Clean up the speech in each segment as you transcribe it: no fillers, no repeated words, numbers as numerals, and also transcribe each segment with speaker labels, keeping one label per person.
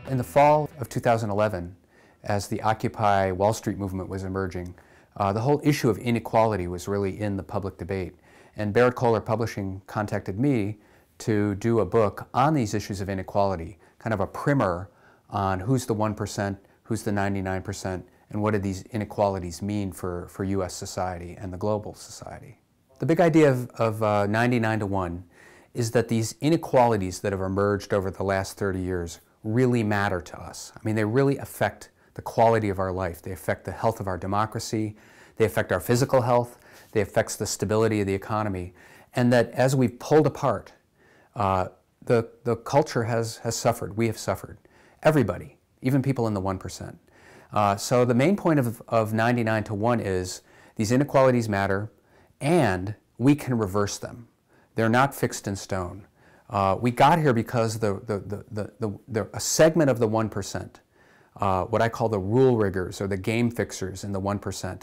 Speaker 1: In the fall of 2011, as the Occupy Wall Street movement was emerging, the whole issue of inequality was really in the public debate. And Barrett Kohler Publishing contacted me to do a book on these issues of inequality, kind of a primer on who's the 1%, who's the 99%, and what do these inequalities mean for US society and the global society. The big idea of 99 to 1 is that these inequalities that have emerged over the last 30 years really matter to us. I mean, they really affect the quality of our life. They affect the health of our democracy. They affect our physical health. They affect the stability of the economy. And that as we've pulled apart, the culture has suffered. We have suffered. Everybody, even people in the 1%. So the main point of 99 to 1 is these inequalities matter, and we can reverse them. They're not fixed in stone. We got here because a segment of the 1%, what I call the rule riggers or the game fixers in the 1%,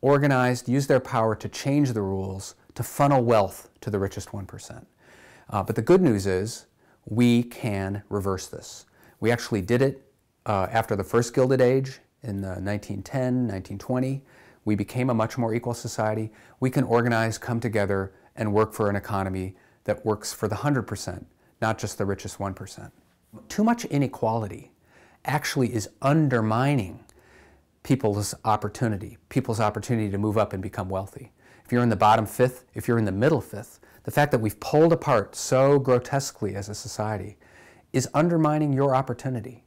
Speaker 1: organized, used their power to change the rules to funnel wealth to the richest 1%. But the good news is we can reverse this. We actually did it after the first Gilded Age in 1910, 1920. We became a much more equal society. We can organize, come together, and work for an economy that works for the 100%, not just the richest 1%. Too much inequality actually is undermining people's opportunity to move up and become wealthy. If you're in the bottom fifth, if you're in the middle fifth, the fact that we've pulled apart so grotesquely as a society is undermining your opportunity.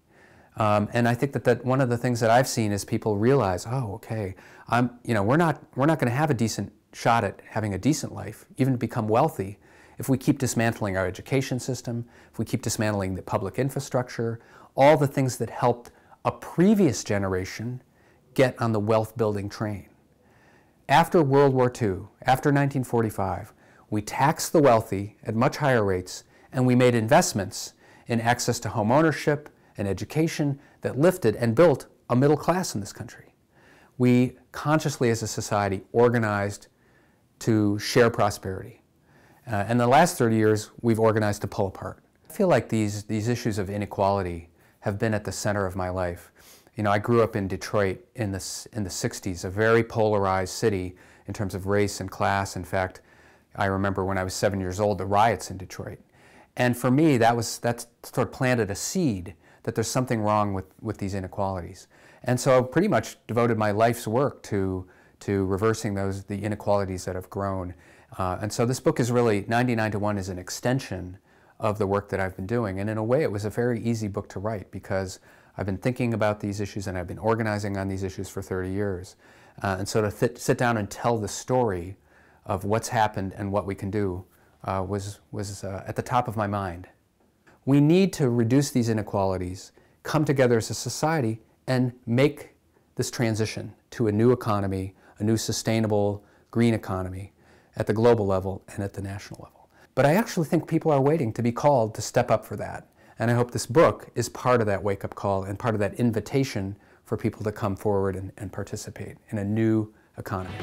Speaker 1: And I think that one of the things that I've seen is people realize, oh, okay, we're not going to have a decent shot at having a decent life, even to become wealthy, if we keep dismantling our education system, if we keep dismantling the public infrastructure, all the things that helped a previous generation get on the wealth-building train. After World War II, after 1945, we taxed the wealthy at much higher rates, and we made investments in access to home ownership and education that lifted and built a middle class in this country. We consciously, as a society, organized to share prosperity. And the last 30 years, we've organized to pull apart. I feel like these issues of inequality have been at the center of my life. You know, I grew up in Detroit in the 60s, a very polarized city in terms of race and class. In fact, I remember when I was 7 years old, the riots in Detroit. And for me, that sort of planted a seed that there's something wrong with these inequalities. And so I pretty much devoted my life's work to reversing the inequalities that have grown. And so this book is really, 99 to 1 is an extension of the work that I've been doing. And in a way, it was a very easy book to write because I've been thinking about these issues and I've been organizing on these issues for 30 years. And so to sit down and tell the story of what's happened and what we can do was at the top of my mind. We need to reduce these inequalities, come together as a society, and make this transition to a new economy, a new sustainable green economy at the global level and at the national level. But I actually think people are waiting to be called to step up for that. And I hope this book is part of that wake-up call and part of that invitation for people to come forward and participate in a new economy.